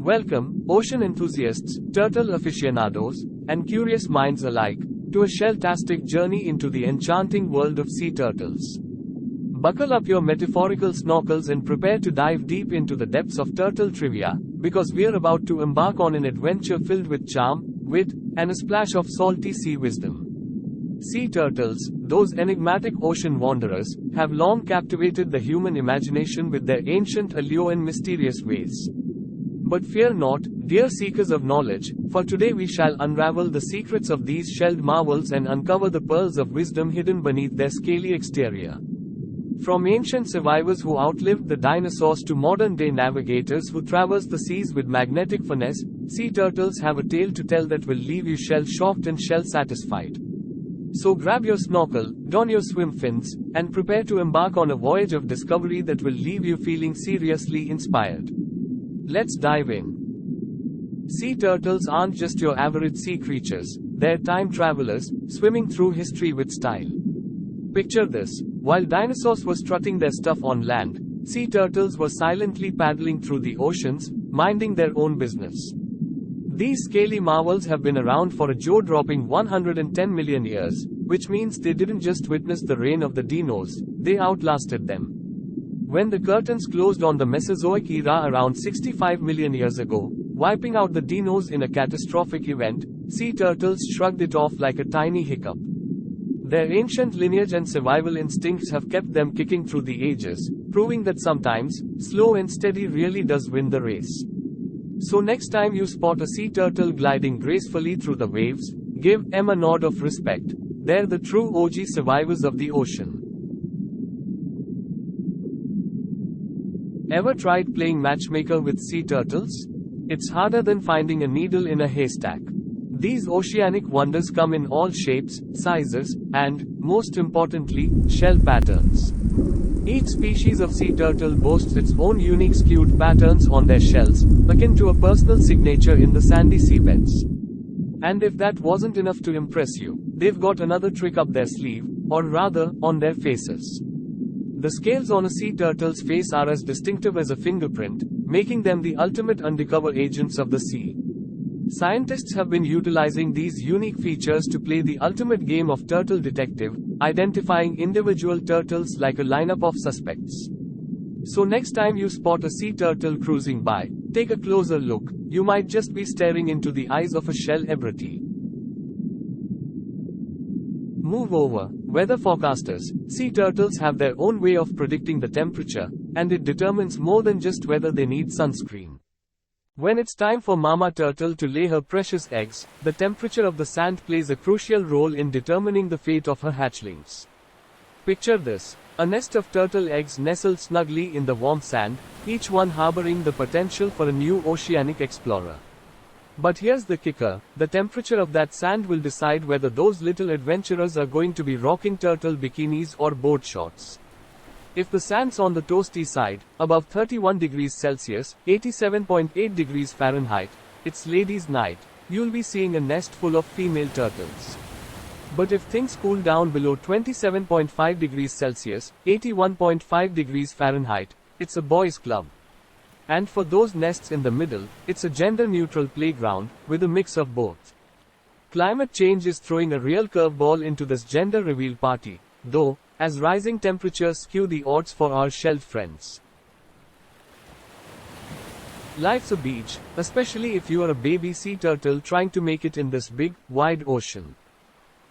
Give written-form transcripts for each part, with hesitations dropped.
Welcome, ocean enthusiasts, turtle aficionados, and curious minds alike, to a shell-tastic journey into the enchanting world of sea turtles. Buckle up your metaphorical snorkels and prepare to dive deep into the depths of turtle trivia, because we're about to embark on an adventure filled with charm, wit, and a splash of salty sea wisdom. Sea turtles, those enigmatic ocean wanderers, have long captivated the human imagination with their ancient allure and mysterious ways. But fear not, dear seekers of knowledge, for today we shall unravel the secrets of these shelled marvels and uncover the pearls of wisdom hidden beneath their scaly exterior. From ancient survivors who outlived the dinosaurs to modern-day navigators who traverse the seas with magnetic finesse, sea turtles have a tale to tell that will leave you shell-shocked and shell-satisfied. So grab your snorkel, don your swim fins, and prepare to embark on a voyage of discovery that will leave you feeling seriously inspired. Let's dive in. Sea turtles aren't just your average sea creatures, they're time travelers, swimming through history with style. Picture this: while dinosaurs were strutting their stuff on land, sea turtles were silently paddling through the oceans, minding their own business. These scaly marvels have been around for a jaw-dropping 110 million years, which means they didn't just witness the reign of the dinos, they outlasted them. When the curtains closed on the Mesozoic era around 65 million years ago, wiping out the dinos in a catastrophic event, sea turtles shrugged it off like a tiny hiccup. Their ancient lineage and survival instincts have kept them kicking through the ages, proving that sometimes, slow and steady really does win the race. So next time you spot a sea turtle gliding gracefully through the waves, give them a nod of respect. They're the true OG survivors of the ocean. Ever tried playing matchmaker with sea turtles? It's harder than finding a needle in a haystack. These oceanic wonders come in all shapes, sizes, and, most importantly, shell patterns. Each species of sea turtle boasts its own unique skewed patterns on their shells, akin to a personal signature in the sandy seabeds. And if that wasn't enough to impress you, they've got another trick up their sleeve, or rather, on their faces. The scales on a sea turtle's face are as distinctive as a fingerprint, making them the ultimate undercover agents of the sea. Scientists have been utilizing these unique features to play the ultimate game of turtle detective, identifying individual turtles like a lineup of suspects. So next time you spot a sea turtle cruising by, take a closer look. You might just be staring into the eyes of a shell-ebrated. Move over. Weather forecasters. Sea turtles have their own way of predicting the temperature, and it determines more than just whether they need sunscreen. When it's time for mama turtle to lay her precious eggs, the temperature of the sand plays a crucial role in determining the fate of her hatchlings. Picture this: a nest of turtle eggs nestled snugly in the warm sand, each one harboring the potential for a new oceanic explorer. But here's the kicker: the temperature of that sand will decide whether those little adventurers are going to be rocking turtle bikinis or board shorts. If the sand's on the toasty side, above 31 degrees Celsius, 87.8 degrees Fahrenheit, it's ladies' night. You'll be seeing a nest full of female turtles. But if things cool down below 27.5 degrees Celsius, 81.5 degrees Fahrenheit, it's a boys' club. And for those nests in the middle, it's a gender-neutral playground, with a mix of both. Climate change is throwing a real curveball into this gender reveal party, though, as rising temperatures skew the odds for our shelled friends. Life's a beach, especially if you are a baby sea turtle trying to make it in this big, wide ocean.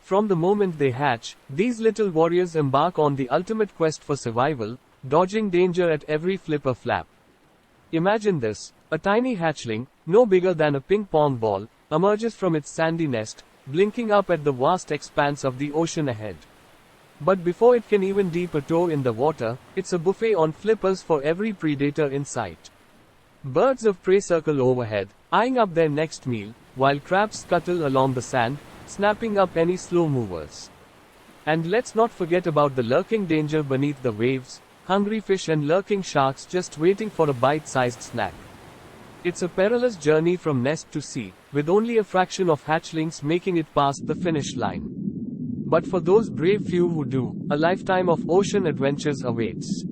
From the moment they hatch, these little warriors embark on the ultimate quest for survival, dodging danger at every flip or flap. Imagine this: a tiny hatchling, no bigger than a ping-pong ball, emerges from its sandy nest, blinking up at the vast expanse of the ocean ahead. But before it can even dip a toe in the water, it's a buffet on flippers for every predator in sight. Birds of prey circle overhead, eyeing up their next meal, while crabs scuttle along the sand, snapping up any slow movers. And let's not forget about the lurking danger beneath the waves: hungry fish and lurking sharks just waiting for a bite-sized snack. It's a perilous journey from nest to sea, with only a fraction of hatchlings making it past the finish line. But for those brave few who do, a lifetime of ocean adventures awaits.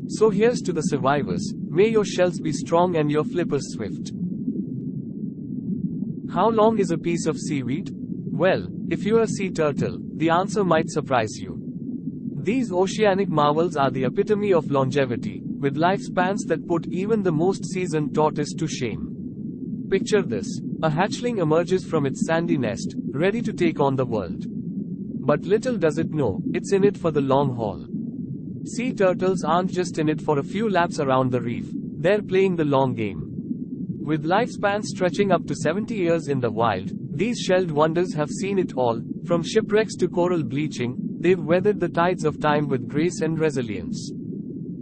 So here's to the survivors: may your shells be strong and your flippers swift. How long is a piece of seaweed? Well, if you're a sea turtle, the answer might surprise you. These oceanic marvels are the epitome of longevity, with lifespans that put even the most seasoned tortoise to shame. Picture this. A hatchling emerges from its sandy nest, ready to take on the world. But little does it know, it's in it for the long haul. Sea turtles aren't just in it for a few laps around the reef, they're playing the long game. With lifespans stretching up to 70 years in the wild, these shelled wonders have seen it all, from shipwrecks to coral bleaching. They've weathered the tides of time with grace and resilience.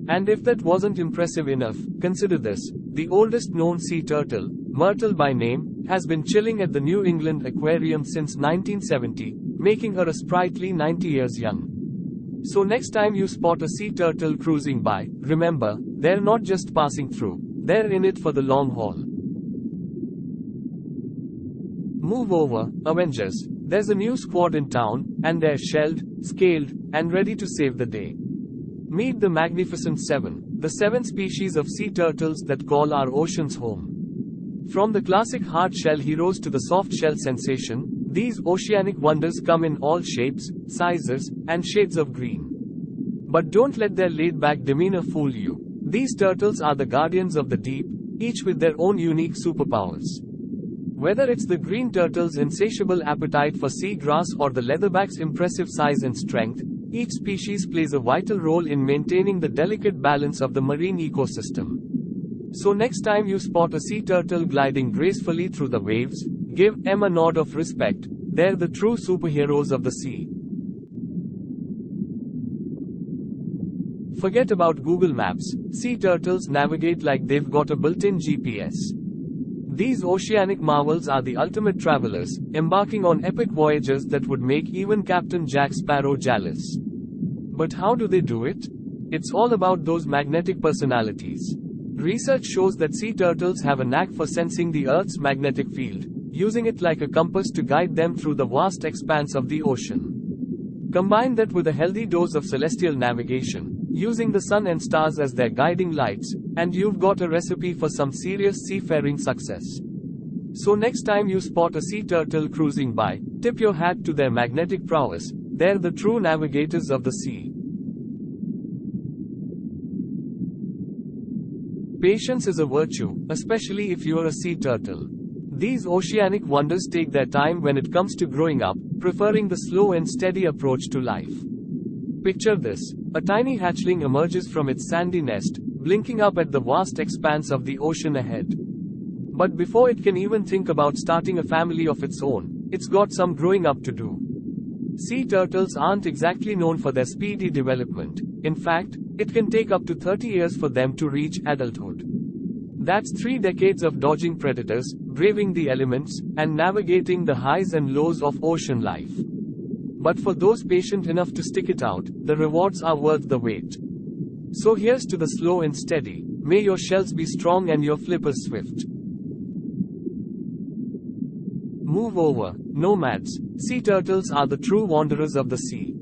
And if that wasn't impressive enough, consider this. The oldest known sea turtle, Myrtle by name, has been chilling at the New England Aquarium since 1970, making her a sprightly 90 years young. So next time you spot a sea turtle cruising by, remember, they're not just passing through, they're in it for the long haul. Move over, Avengers. There's a new squad in town, and they're shelled, scaled, and ready to save the day. Meet the Magnificent Seven, the 7 species of sea turtles that call our oceans home. From the classic hard shell heroes to the soft shell sensation, these oceanic wonders come in all shapes, sizes, and shades of green. But don't let their laid-back demeanor fool you. These turtles are the guardians of the deep, each with their own unique superpowers. Whether it's the green turtle's insatiable appetite for sea grass or the leatherback's impressive size and strength, each species plays a vital role in maintaining the delicate balance of the marine ecosystem. So next time you spot a sea turtle gliding gracefully through the waves, give them a nod of respect. They're the true superheroes of the sea. Forget about Google Maps. Sea turtles navigate like they've got a built-in GPS. These oceanic marvels are the ultimate travelers, embarking on epic voyages that would make even Captain Jack Sparrow jealous. But how do they do it? It's all about those magnetic personalities. Research shows that sea turtles have a knack for sensing the Earth's magnetic field, using it like a compass to guide them through the vast expanse of the ocean. Combine that with a healthy dose of celestial navigation, using the sun and stars as their guiding lights, and you've got a recipe for some serious seafaring success. So next time you spot a sea turtle cruising by, tip your hat to their magnetic prowess. They're the true navigators of the sea. Patience is a virtue, especially if you're a sea turtle. These oceanic wonders take their time when it comes to growing up, preferring the slow and steady approach to life. Picture this. A tiny hatchling emerges from its sandy nest, blinking up at the vast expanse of the ocean ahead. But before it can even think about starting a family of its own, it's got some growing up to do. Sea turtles aren't exactly known for their speedy development. In fact, it can take up to 30 years for them to reach adulthood. That's 3 decades of dodging predators, braving the elements, and navigating the highs and lows of ocean life. But for those patient enough to stick it out, the rewards are worth the wait. So here's to the slow and steady. May your shells be strong and your flippers swift. Move over, nomads. Sea turtles are the true wanderers of the sea.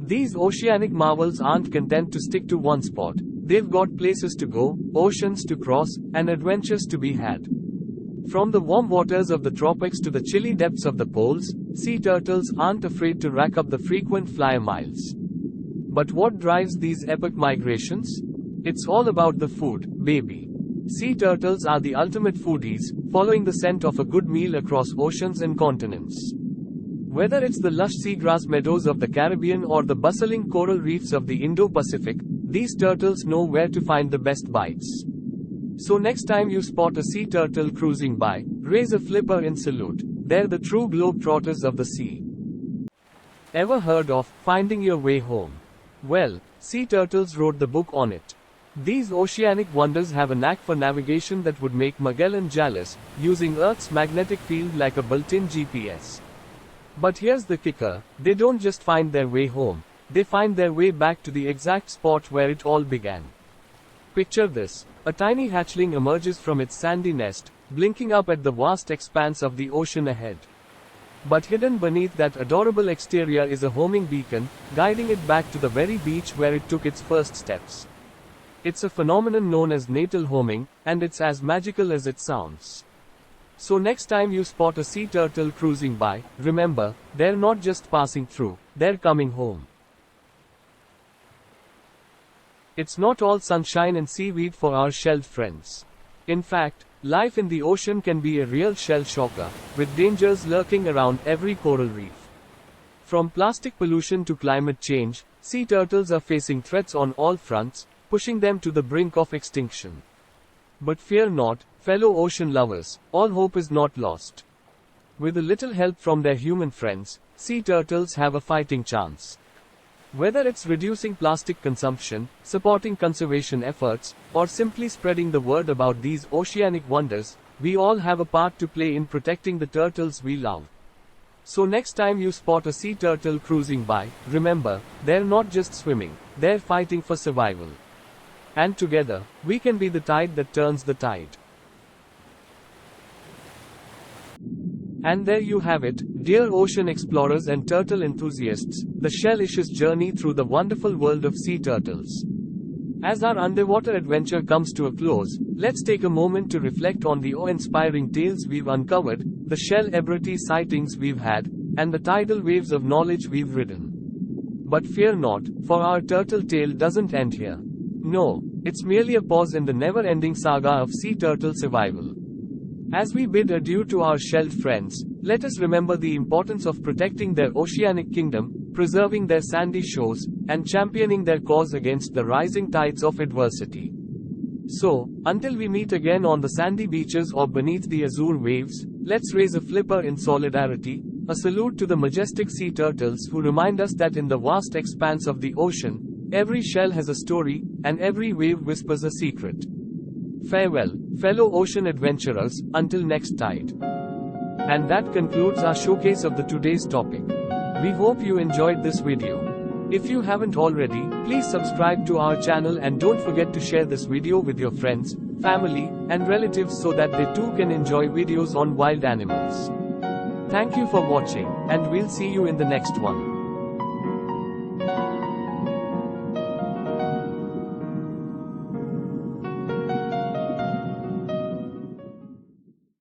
These oceanic marvels aren't content to stick to one spot. They've got places to go, oceans to cross, and adventures to be had. From the warm waters of the tropics to the chilly depths of the poles, sea turtles aren't afraid to rack up the frequent flyer miles. But what drives these epic migrations? It's all about the food, baby. Sea turtles are the ultimate foodies, following the scent of a good meal across oceans and continents. Whether it's the lush seagrass meadows of the Caribbean or the bustling coral reefs of the Indo-Pacific, these turtles know where to find the best bites. So next time you spot a sea turtle cruising by, raise a flipper in salute. They're the true globetrotters of the sea. Ever heard of Finding Your Way Home? Well, sea turtles wrote the book on it. These oceanic wonders have a knack for navigation that would make Magellan jealous, using Earth's magnetic field like a built-in GPS. But here's the kicker, they don't just find their way home, they find their way back to the exact spot where it all began. Picture this. A tiny hatchling emerges from its sandy nest, blinking up at the vast expanse of the ocean ahead. But hidden beneath that adorable exterior is a homing beacon, guiding it back to the very beach where it took its first steps. It's a phenomenon known as natal homing, and it's as magical as it sounds. So next time you spot a sea turtle cruising by, remember, they're not just passing through, they're coming home. It's not all sunshine and seaweed for our shelled friends. In fact, life in the ocean can be a real shell shocker, with dangers lurking around every coral reef. From plastic pollution to climate change, sea turtles are facing threats on all fronts, pushing them to the brink of extinction. But fear not, fellow ocean lovers, all hope is not lost. With a little help from their human friends, sea turtles have a fighting chance. Whether it's reducing plastic consumption, supporting conservation efforts, or simply spreading the word about these oceanic wonders, we all have a part to play in protecting the turtles we love. So next time you spot a sea turtle cruising by, remember, they're not just swimming, they're fighting for survival. And together, we can be the tide that turns the tide. And there you have it, dear ocean explorers and turtle enthusiasts, the shell-ish's journey through the wonderful world of sea turtles. As our underwater adventure comes to a close, let's take a moment to reflect on the awe-inspiring tales we've uncovered, the shell-ebrated sightings we've had, and the tidal waves of knowledge we've ridden. But fear not, for our turtle tale doesn't end here. No, it's merely a pause in the never-ending saga of sea turtle survival. As we bid adieu to our shelled friends, let us remember the importance of protecting their oceanic kingdom, preserving their sandy shores, and championing their cause against the rising tides of adversity. So, until we meet again on the sandy beaches or beneath the azure waves, let's raise a flipper in solidarity, a salute to the majestic sea turtles who remind us that in the vast expanse of the ocean, every shell has a story, and every wave whispers a secret. Farewell, fellow ocean adventurers, until next tide. And that concludes our showcase of the today's topic. We hope you enjoyed this video. If you haven't already, please subscribe to our channel and don't forget to share this video with your friends, family, and relatives so that they too can enjoy videos on wild animals. Thank you for watching, and we'll see you in the next one.